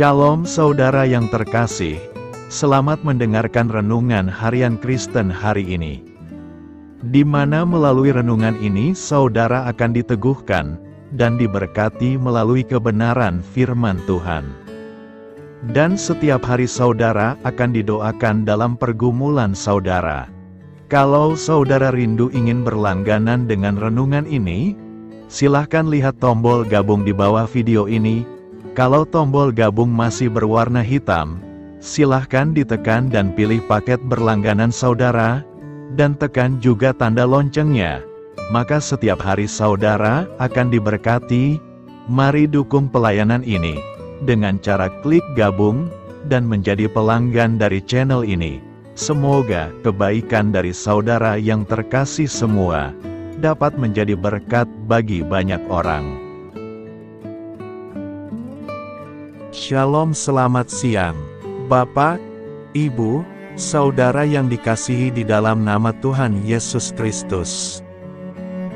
Shalom saudara yang terkasih, selamat mendengarkan renungan harian Kristen hari ini. Di mana melalui renungan ini saudara akan diteguhkan dan diberkati melalui kebenaran firman Tuhan. Dan setiap hari saudara akan didoakan dalam pergumulan saudara. Kalau saudara rindu ingin berlangganan dengan renungan ini, silahkan lihat tombol gabung di bawah video ini. Kalau tombol gabung masih berwarna hitam, silahkan ditekan dan pilih paket berlangganan saudara, dan tekan juga tanda loncengnya. Maka setiap hari saudara akan diberkati. Mari dukung pelayanan ini dengan cara klik gabung dan menjadi pelanggan dari channel ini. Semoga kebaikan dari saudara yang terkasih semua dapat menjadi berkat bagi banyak orang. Shalom, selamat siang, Bapak, Ibu, saudara yang dikasihi di dalam nama Tuhan Yesus Kristus.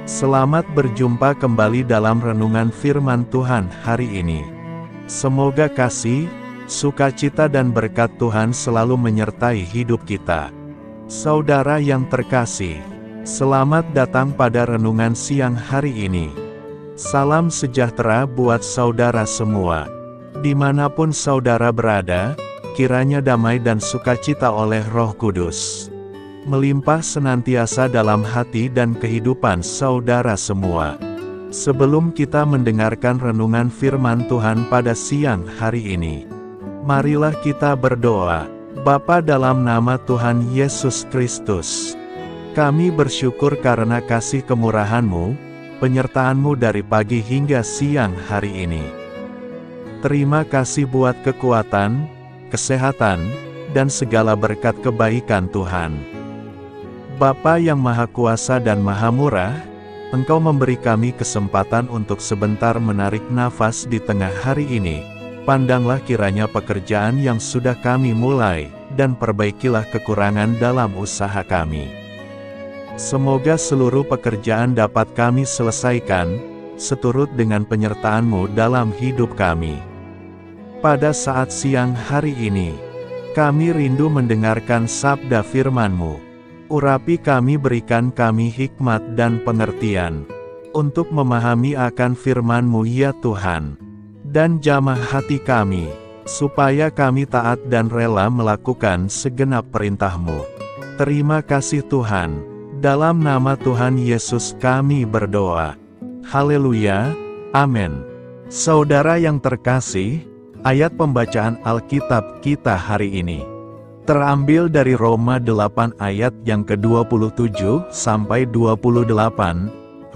Selamat berjumpa kembali dalam renungan firman Tuhan hari ini. Semoga kasih, sukacita dan berkat Tuhan selalu menyertai hidup kita. Saudara yang terkasih, selamat datang pada renungan siang hari ini. Salam sejahtera buat saudara semua. Dimanapun saudara berada, kiranya damai dan sukacita oleh Roh Kudus melimpah senantiasa dalam hati dan kehidupan saudara semua. Sebelum kita mendengarkan renungan firman Tuhan pada siang hari ini, marilah kita berdoa. Bapa, dalam nama Tuhan Yesus Kristus, kami bersyukur karena kasih kemurahan-Mu, penyertaan-Mu dari pagi hingga siang hari ini. Terima kasih buat kekuatan, kesehatan, dan segala berkat kebaikan Tuhan. Bapa yang Maha Kuasa dan Maha Murah, Engkau memberi kami kesempatan untuk sebentar menarik nafas di tengah hari ini. Pandanglah kiranya pekerjaan yang sudah kami mulai, dan perbaikilah kekurangan dalam usaha kami. Semoga seluruh pekerjaan dapat kami selesaikan, seturut dengan penyertaan-Mu dalam hidup kami. Pada saat siang hari ini, kami rindu mendengarkan sabda firman-Mu. Urapi kami, berikan kami hikmat dan pengertian, untuk memahami akan firman-Mu ya Tuhan. Dan jamah hati kami, supaya kami taat dan rela melakukan segenap perintah-Mu. Terima kasih Tuhan, dalam nama Tuhan Yesus kami berdoa. Haleluya, amin. Saudara yang terkasih, ayat pembacaan Alkitab kita hari ini terambil dari Roma 8 ayat yang ke-27 sampai 28,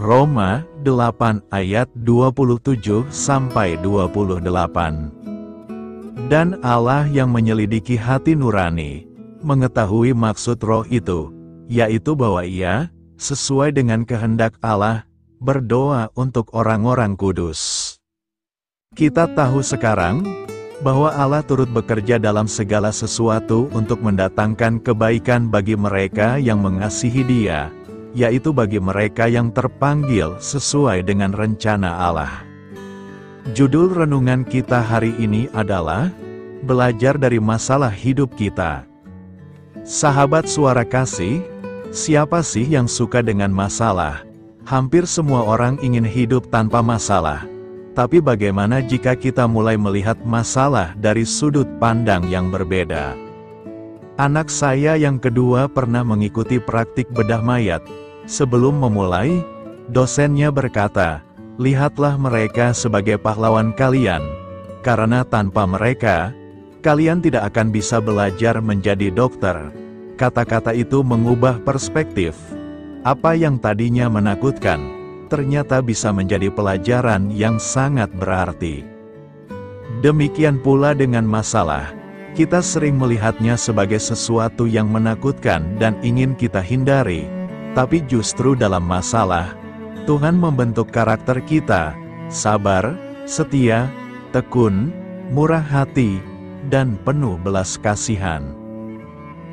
Roma 8 ayat 27 sampai 28. Dan Allah yang menyelidiki hati nurani, mengetahui maksud roh itu, yaitu bahwa Ia, sesuai dengan kehendak Allah, berdoa untuk orang-orang kudus. Kita tahu sekarang, bahwa Allah turut bekerja dalam segala sesuatu untuk mendatangkan kebaikan bagi mereka yang mengasihi Dia, yaitu bagi mereka yang terpanggil sesuai dengan rencana Allah. Judul renungan kita hari ini adalah, belajar dari masalah hidup kita. Sahabat suara kasih, siapa sih yang suka dengan masalah? Hampir semua orang ingin hidup tanpa masalah. Tapi bagaimana jika kita mulai melihat masalah dari sudut pandang yang berbeda? Anak saya yang kedua pernah mengikuti praktik bedah mayat. Sebelum memulai, dosennya berkata, "Lihatlah mereka sebagai pahlawan kalian, karena tanpa mereka, kalian tidak akan bisa belajar menjadi dokter." Kata-kata itu mengubah perspektif. Apa yang tadinya menakutkan, ternyata bisa menjadi pelajaran yang sangat berarti. Demikian pula dengan masalah, kita sering melihatnya sebagai sesuatu yang menakutkan dan ingin kita hindari. Tapi justru dalam masalah, Tuhan membentuk karakter kita, sabar, setia, tekun, murah hati, dan penuh belas kasihan.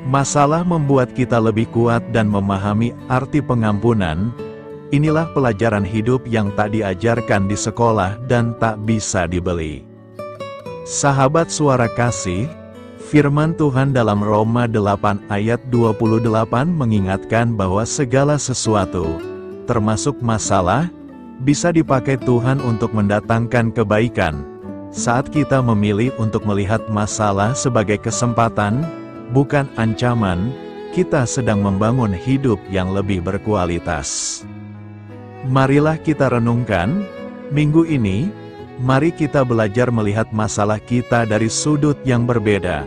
Masalah membuat kita lebih kuat dan memahami arti pengampunan. Inilah pelajaran hidup yang tak diajarkan di sekolah dan tak bisa dibeli. Sahabat Suara Kasih, firman Tuhan dalam Roma 8 ayat 28 mengingatkan bahwa segala sesuatu, termasuk masalah, bisa dipakai Tuhan untuk mendatangkan kebaikan. Saat kita memilih untuk melihat masalah sebagai kesempatan, bukan ancaman, kita sedang membangun hidup yang lebih berkualitas. Marilah kita renungkan, minggu ini, mari kita belajar melihat masalah kita dari sudut yang berbeda.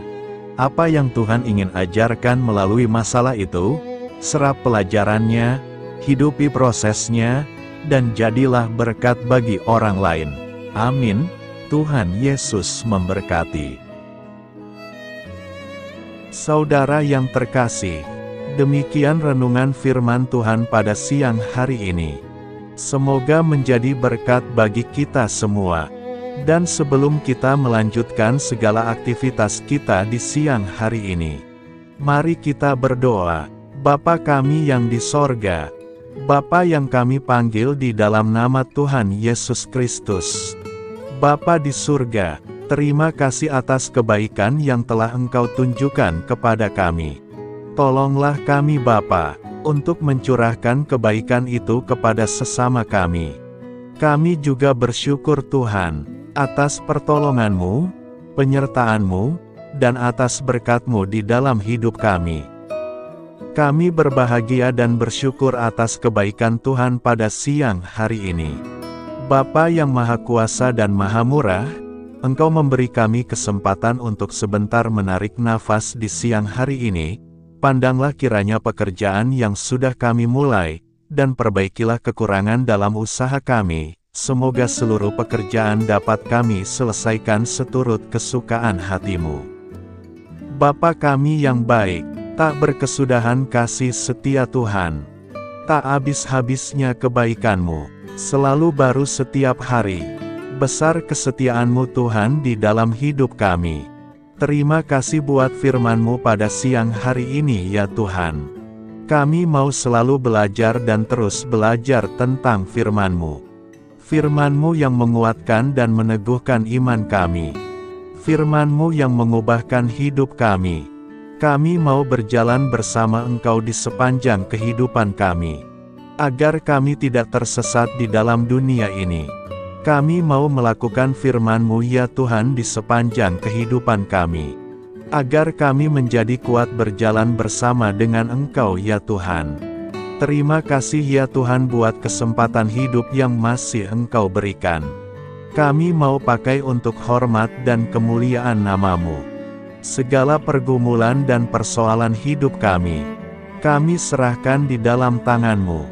Apa yang Tuhan ingin ajarkan melalui masalah itu, serap pelajarannya, hidupi prosesnya, dan jadilah berkat bagi orang lain. Amin. Tuhan Yesus memberkati. Saudara yang terkasih, demikian renungan firman Tuhan pada siang hari ini. Semoga menjadi berkat bagi kita semua. Dan sebelum kita melanjutkan segala aktivitas kita di siang hari ini, mari kita berdoa. Bapa kami yang di sorga, Bapa yang kami panggil di dalam nama Tuhan Yesus Kristus. Bapa di surga, terima kasih atas kebaikan yang telah Engkau tunjukkan kepada kami. Tolonglah kami Bapa, untuk mencurahkan kebaikan itu kepada sesama kami. Kami juga bersyukur Tuhan, atas pertolongan-Mu, penyertaan-Mu, dan atas berkat-Mu di dalam hidup kami. Kami berbahagia dan bersyukur atas kebaikan Tuhan pada siang hari ini. Bapa yang Maha Kuasa dan Maha Murah, Engkau memberi kami kesempatan untuk sebentar menarik nafas di siang hari ini. Pandanglah kiranya pekerjaan yang sudah kami mulai, dan perbaikilah kekurangan dalam usaha kami. Semoga seluruh pekerjaan dapat kami selesaikan seturut kesukaan hati-Mu. Bapa kami yang baik, tak berkesudahan kasih setia Tuhan. Tak habis-habisnya kebaikan-Mu, selalu baru setiap hari. Besar kesetiaan-Mu Tuhan di dalam hidup kami. Terima kasih buat firman-Mu pada siang hari ini ya Tuhan. Kami mau selalu belajar dan terus belajar tentang firman-Mu. Firman-Mu yang menguatkan dan meneguhkan iman kami. Firman-Mu yang mengubahkan hidup kami. Kami mau berjalan bersama Engkau di sepanjang kehidupan kami. Agar kami tidak tersesat di dalam dunia ini. Kami mau melakukan firman-Mu ya Tuhan di sepanjang kehidupan kami. Agar kami menjadi kuat berjalan bersama dengan Engkau ya Tuhan. Terima kasih ya Tuhan buat kesempatan hidup yang masih Engkau berikan. Kami mau pakai untuk hormat dan kemuliaan nama-Mu. Segala pergumulan dan persoalan hidup kami serahkan di dalam tangan-Mu.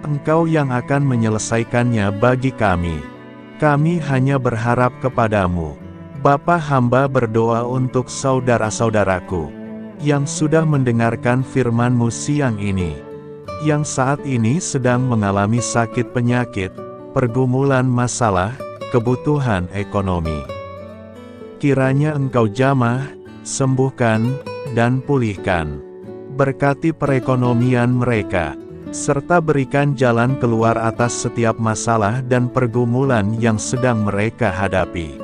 Engkau yang akan menyelesaikannya bagi kami. Kami hanya berharap kepadamu. Bapa, hamba berdoa untuk saudara-saudaraku yang sudah mendengarkan firman-Mu siang ini, yang saat ini sedang mengalami sakit penyakit, pergumulan masalah, kebutuhan ekonomi. Kiranya Engkau jamah, sembuhkan, dan pulihkan. Berkati perekonomian mereka, serta berikan jalan keluar atas setiap masalah dan pergumulan yang sedang mereka hadapi.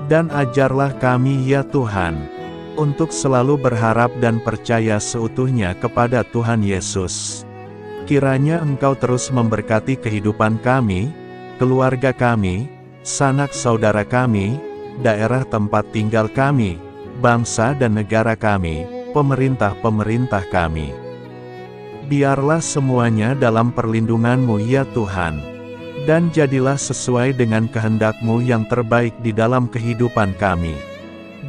Dan ajarlah kami ya Tuhan, untuk selalu berharap dan percaya seutuhnya kepada Tuhan Yesus. Kiranya Engkau terus memberkati kehidupan kami, keluarga kami, sanak saudara kami, daerah tempat tinggal kami, bangsa dan negara kami, pemerintah-pemerintah kami. Biarlah semuanya dalam perlindungan-Mu ya Tuhan. Dan jadilah sesuai dengan kehendak-Mu yang terbaik di dalam kehidupan kami.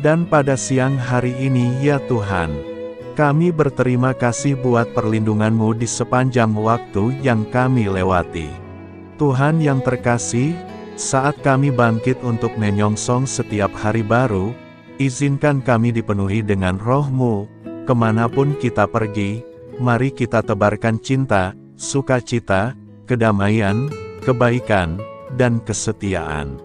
Dan pada siang hari ini ya Tuhan, kami berterima kasih buat perlindungan-Mu di sepanjang waktu yang kami lewati. Tuhan yang terkasih, saat kami bangkit untuk menyongsong setiap hari baru, izinkan kami dipenuhi dengan Roh-Mu, kemanapun kita pergi. Mari kita tebarkan cinta, sukacita, kedamaian, kebaikan, dan kesetiaan.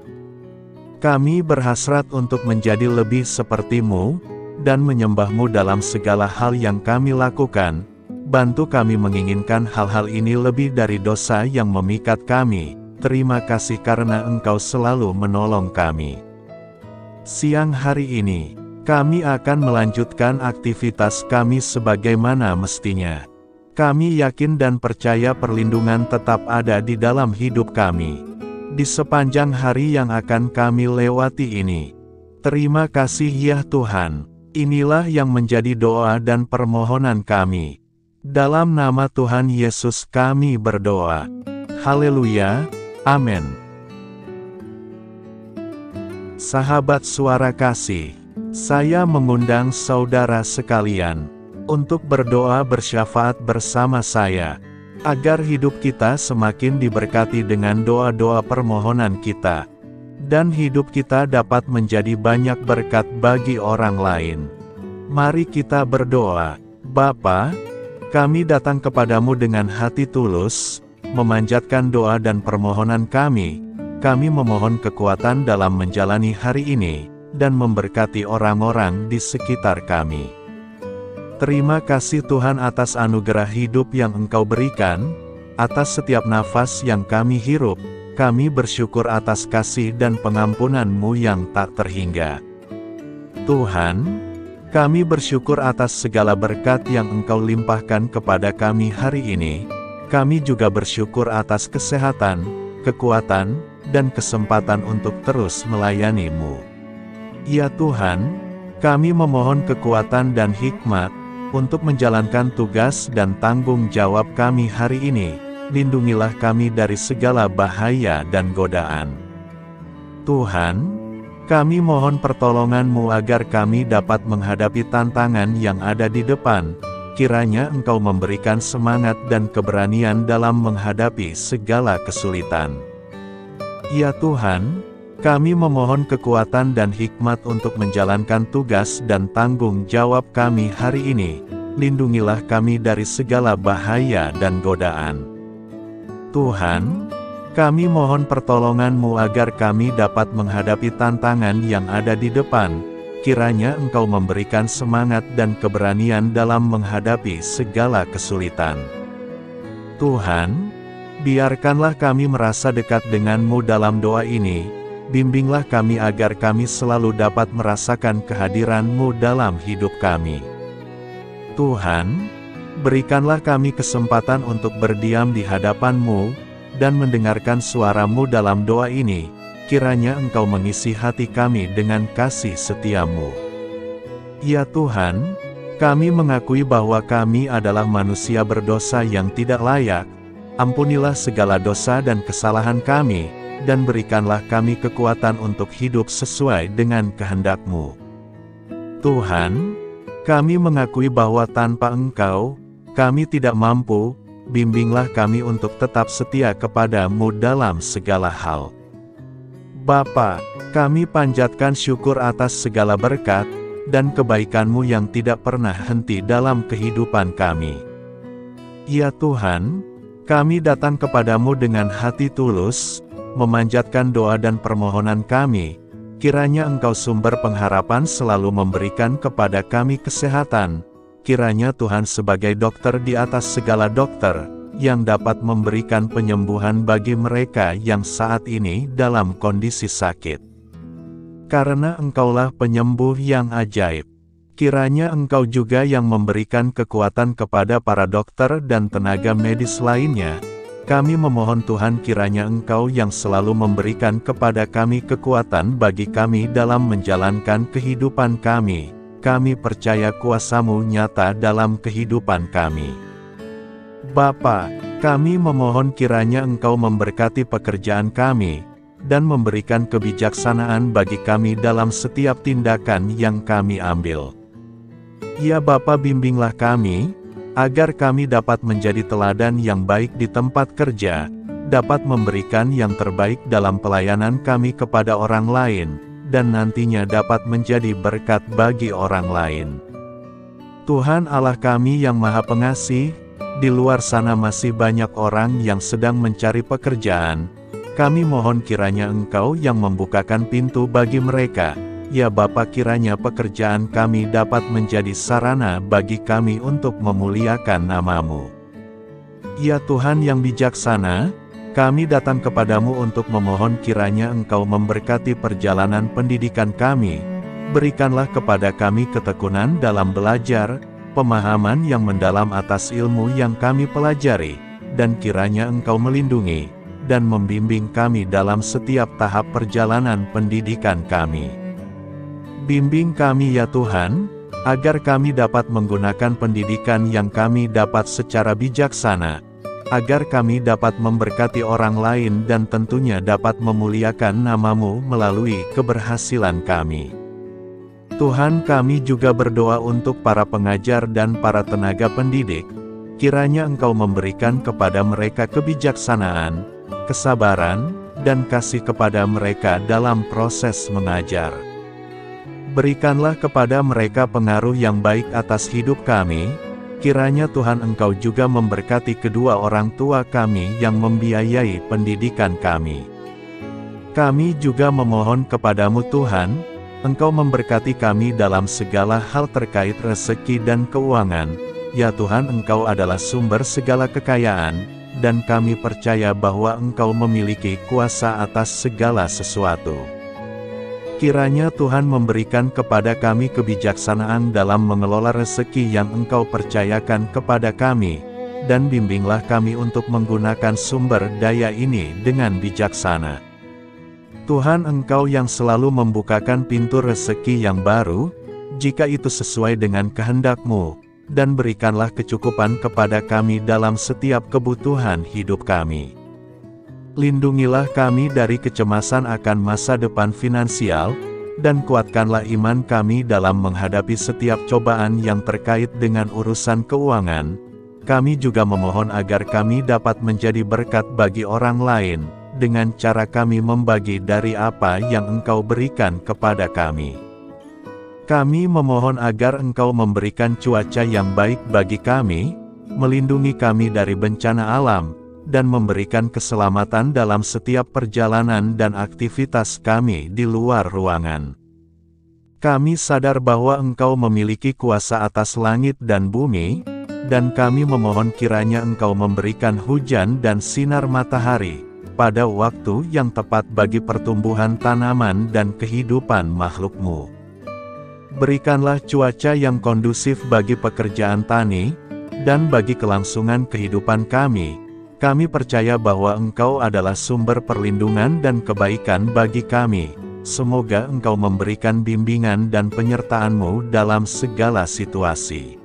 Kami berhasrat untuk menjadi lebih seperti-Mu, dan menyembah-Mu dalam segala hal yang kami lakukan. Bantu kami menginginkan hal-hal ini lebih dari dosa yang memikat kami. Terima kasih karena Engkau selalu menolong kami. Siang hari ini, kami akan melanjutkan aktivitas kami sebagaimana mestinya. Kami yakin dan percaya perlindungan tetap ada di dalam hidup kami di sepanjang hari yang akan kami lewati ini. Terima kasih ya Tuhan. Inilah yang menjadi doa dan permohonan kami. Dalam nama Tuhan Yesus kami berdoa. Haleluya. Amin. Sahabat suara kasih, saya mengundang saudara sekalian untuk berdoa bersyafaat bersama saya, agar hidup kita semakin diberkati dengan doa-doa permohonan kita, dan hidup kita dapat menjadi banyak berkat bagi orang lain. Mari kita berdoa. Bapa, kami datang kepadamu dengan hati tulus, memanjatkan doa dan permohonan kami. Kami memohon kekuatan dalam menjalani hari ini, dan memberkati orang-orang di sekitar kami. Terima kasih Tuhan atas anugerah hidup yang Engkau berikan, atas setiap nafas yang kami hirup. Kami bersyukur atas kasih dan pengampunan-Mu yang tak terhingga. Tuhan, kami bersyukur atas segala berkat yang Engkau limpahkan kepada kami hari ini. Kami juga bersyukur atas kesehatan, kekuatan, dan kesempatan untuk terus melayani-Mu. Ya Tuhan, kami memohon kekuatan dan hikmat untuk menjalankan tugas dan tanggung jawab kami hari ini. Lindungilah kami dari segala bahaya dan godaan. Tuhan, kami mohon pertolongan-Mu agar kami dapat menghadapi tantangan yang ada di depan. Kiranya Engkau memberikan semangat dan keberanian dalam menghadapi segala kesulitan. Ya Tuhan, kami memohon kekuatan dan hikmat untuk menjalankan tugas dan tanggung jawab kami hari ini. Lindungilah kami dari segala bahaya dan godaan. Tuhan, kami mohon pertolongan-Mu agar kami dapat menghadapi tantangan yang ada di depan. Kiranya Engkau memberikan semangat dan keberanian dalam menghadapi segala kesulitan. Tuhan, biarkanlah kami merasa dekat dengan-Mu dalam doa ini. Bimbinglah kami agar kami selalu dapat merasakan kehadiran-Mu dalam hidup kami. Tuhan, berikanlah kami kesempatan untuk berdiam di hadapan-Mu, dan mendengarkan suara-Mu dalam doa ini. Kiranya Engkau mengisi hati kami dengan kasih setia-Mu. Ya Tuhan, kami mengakui bahwa kami adalah manusia berdosa yang tidak layak. Ampunilah segala dosa dan kesalahan kami, dan berikanlah kami kekuatan untuk hidup sesuai dengan kehendak-Mu. Tuhan, kami mengakui bahwa tanpa Engkau, kami tidak mampu. Bimbinglah kami untuk tetap setia kepada-Mu dalam segala hal. Bapa, kami panjatkan syukur atas segala berkat dan kebaikan-Mu yang tidak pernah henti dalam kehidupan kami. Ya Tuhan, kami datang kepadamu dengan hati tulus, memanjatkan doa dan permohonan kami. Kiranya Engkau sumber pengharapan selalu memberikan kepada kami kesehatan. Kiranya Tuhan sebagai dokter di atas segala dokter, yang dapat memberikan penyembuhan bagi mereka yang saat ini dalam kondisi sakit. Karena Engkaulah penyembuh yang ajaib. Kiranya Engkau juga yang memberikan kekuatan kepada para dokter dan tenaga medis lainnya. Kami memohon Tuhan kiranya Engkau yang selalu memberikan kepada kami kekuatan bagi kami dalam menjalankan kehidupan kami. Kami percaya kuasa-Mu nyata dalam kehidupan kami. Bapa, kami memohon kiranya Engkau memberkati pekerjaan kami, dan memberikan kebijaksanaan bagi kami dalam setiap tindakan yang kami ambil. Ya Bapa, bimbinglah kami, agar kami dapat menjadi teladan yang baik di tempat kerja, dapat memberikan yang terbaik dalam pelayanan kami kepada orang lain, dan nantinya dapat menjadi berkat bagi orang lain. Tuhan Allah kami yang Maha Pengasih, di luar sana masih banyak orang yang sedang mencari pekerjaan. Kami mohon kiranya Engkau yang membukakan pintu bagi mereka. Ya Bapa, kiranya pekerjaan kami dapat menjadi sarana bagi kami untuk memuliakan nama-Mu. Ya Tuhan yang bijaksana, Kami datang kepadamu untuk memohon kiranya Engkau memberkati perjalanan pendidikan kami. Berikanlah kepada kami ketekunan dalam belajar, pemahaman yang mendalam atas ilmu yang kami pelajari, dan kiranya Engkau melindungi dan membimbing kami dalam setiap tahap perjalanan pendidikan kami. Bimbing kami ya Tuhan, agar kami dapat menggunakan pendidikan yang kami dapat secara bijaksana, agar kami dapat memberkati orang lain dan tentunya dapat memuliakan nama-Mu melalui keberhasilan kami. Tuhan, kami juga berdoa untuk para pengajar dan para tenaga pendidik. Kiranya Engkau memberikan kepada mereka kebijaksanaan, kesabaran, dan kasih kepada mereka dalam proses mengajar. Berikanlah kepada mereka pengaruh yang baik atas hidup kami. Kiranya Tuhan Engkau juga memberkati kedua orang tua kami yang membiayai pendidikan kami. Kami juga memohon kepadamu Tuhan, Engkau memberkati kami dalam segala hal terkait rezeki dan keuangan. Ya Tuhan, Engkau adalah sumber segala kekayaan, dan kami percaya bahwa Engkau memiliki kuasa atas segala sesuatu. Kiranya Tuhan memberikan kepada kami kebijaksanaan dalam mengelola rezeki yang Engkau percayakan kepada kami, dan bimbinglah kami untuk menggunakan sumber daya ini dengan bijaksana. Tuhan, Engkau yang selalu membukakan pintu rezeki yang baru, jika itu sesuai dengan kehendak-Mu, dan berikanlah kecukupan kepada kami dalam setiap kebutuhan hidup kami. Lindungilah kami dari kecemasan akan masa depan finansial, dan kuatkanlah iman kami dalam menghadapi setiap cobaan yang terkait dengan urusan keuangan. Kami juga memohon agar kami dapat menjadi berkat bagi orang lain, dengan cara kami membagi dari apa yang Engkau berikan kepada kami. Kami memohon agar Engkau memberikan cuaca yang baik bagi kami, melindungi kami dari bencana alam, dan memberikan keselamatan dalam setiap perjalanan dan aktivitas kami di luar ruangan. Kami sadar bahwa Engkau memiliki kuasa atas langit dan bumi, dan kami memohon kiranya Engkau memberikan hujan dan sinar matahari pada waktu yang tepat bagi pertumbuhan tanaman dan kehidupan makhluk-Mu. Berikanlah cuaca yang kondusif bagi pekerjaan tani, dan bagi kelangsungan kehidupan kami. Kami percaya bahwa Engkau adalah sumber perlindungan dan kebaikan bagi kami. Semoga Engkau memberikan bimbingan dan penyertaan-Mu dalam segala situasi.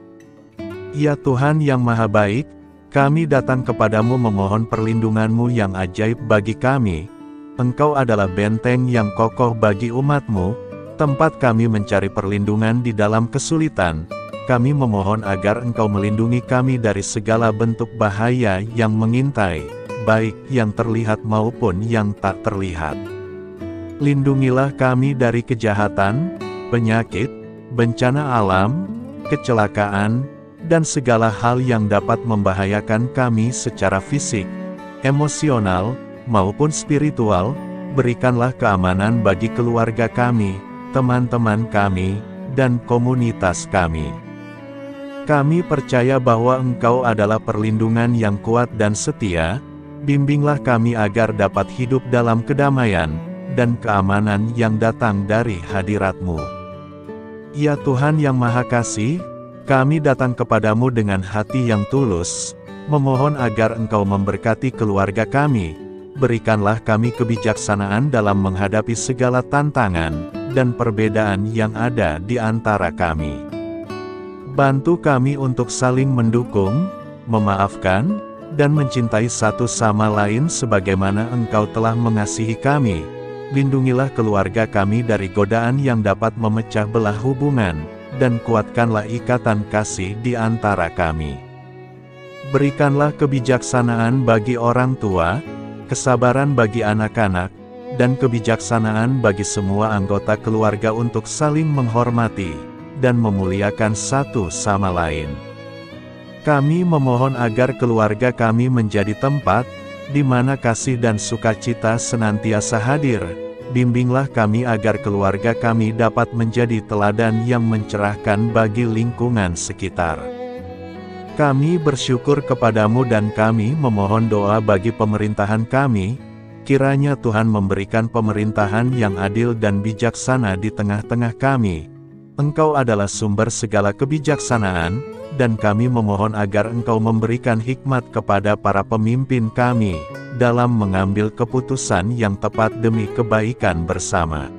Ya Tuhan yang Maha Baik, kami datang kepadamu memohon perlindungan-Mu yang ajaib bagi kami. Engkau adalah benteng yang kokoh bagi umat-Mu, tempat kami mencari perlindungan di dalam kesulitan. Kami memohon agar Engkau melindungi kami dari segala bentuk bahaya yang mengintai, baik yang terlihat maupun yang tak terlihat. Lindungilah kami dari kejahatan, penyakit, bencana alam, kecelakaan, dan segala hal yang dapat membahayakan kami secara fisik, emosional, maupun spiritual. Berikanlah keamanan bagi keluarga kami, teman-teman kami, dan komunitas kami. Kami percaya bahwa Engkau adalah perlindungan yang kuat dan setia. Bimbinglah kami agar dapat hidup dalam kedamaian dan keamanan yang datang dari hadirat-Mu. Ya Tuhan yang Maha Kasih, kami datang kepadamu dengan hati yang tulus, memohon agar Engkau memberkati keluarga kami. Berikanlah kami kebijaksanaan dalam menghadapi segala tantangan dan perbedaan yang ada di antara kami. Bantu kami untuk saling mendukung, memaafkan, dan mencintai satu sama lain sebagaimana Engkau telah mengasihi kami. Lindungilah keluarga kami dari godaan yang dapat memecah belah hubungan, dan kuatkanlah ikatan kasih di antara kami. Berikanlah kebijaksanaan bagi orang tua, kesabaran bagi anak-anak, dan kebijaksanaan bagi semua anggota keluarga untuk saling menghormati dan memuliakan satu sama lain. Kami memohon agar keluarga kami menjadi tempat di mana kasih dan sukacita senantiasa hadir. Bimbinglah kami agar keluarga kami dapat menjadi teladan yang mencerahkan bagi lingkungan sekitar. Kami bersyukur kepadamu dan kami memohon doa bagi pemerintahan kami, kiranya Tuhan memberikan pemerintahan yang adil dan bijaksana di tengah-tengah kami. Engkau adalah sumber segala kebijaksanaan, dan kami memohon agar Engkau memberikan hikmat kepada para pemimpin kami, dalam mengambil keputusan yang tepat demi kebaikan bersama.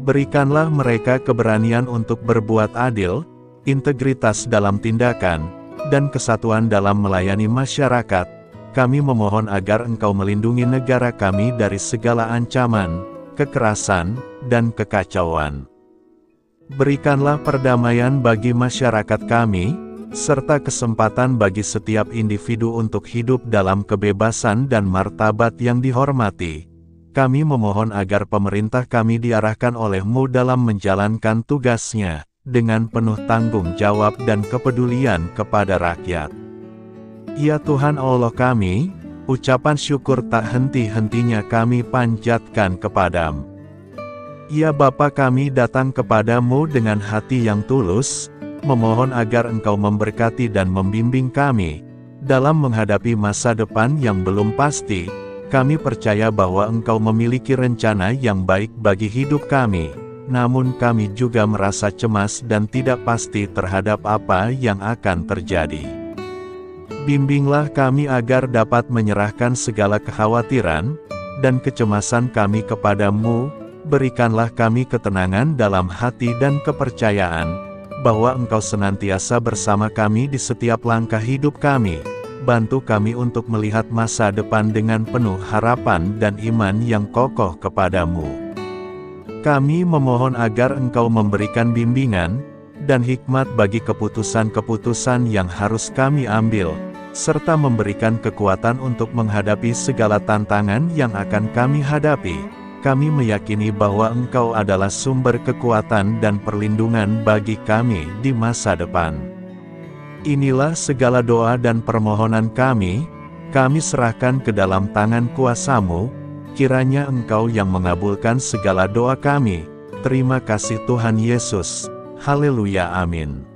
Berikanlah mereka keberanian untuk berbuat adil, integritas dalam tindakan, dan kesatuan dalam melayani masyarakat. Kami memohon agar Engkau melindungi negara kami dari segala ancaman, kekerasan, dan kekacauan. Berikanlah perdamaian bagi masyarakat kami, serta kesempatan bagi setiap individu untuk hidup dalam kebebasan dan martabat yang dihormati. Kami memohon agar pemerintah kami diarahkan oleh-Mu dalam menjalankan tugasnya, dengan penuh tanggung jawab dan kepedulian kepada rakyat. Ya Tuhan Allah kami, ucapan syukur tak henti-hentinya kami panjatkan kepadamu. Ya Bapa, kami datang kepadamu dengan hati yang tulus, memohon agar Engkau memberkati dan membimbing kami, dalam menghadapi masa depan yang belum pasti. Kami percaya bahwa Engkau memiliki rencana yang baik bagi hidup kami, namun kami juga merasa cemas dan tidak pasti terhadap apa yang akan terjadi. Bimbinglah kami agar dapat menyerahkan segala kekhawatiran dan kecemasan kami kepadamu. Berikanlah kami ketenangan dalam hati dan kepercayaan, bahwa Engkau senantiasa bersama kami di setiap langkah hidup kami. Bantu kami untuk melihat masa depan dengan penuh harapan dan iman yang kokoh kepadamu. Kami memohon agar Engkau memberikan bimbingan dan hikmat bagi keputusan-keputusan yang harus kami ambil, serta memberikan kekuatan untuk menghadapi segala tantangan yang akan kami hadapi. Kami meyakini bahwa Engkau adalah sumber kekuatan dan perlindungan bagi kami di masa depan. Inilah segala doa dan permohonan kami serahkan ke dalam tangan kuasa-Mu, kiranya Engkau yang mengabulkan segala doa kami. Terima kasih Tuhan Yesus. Haleluya, amin.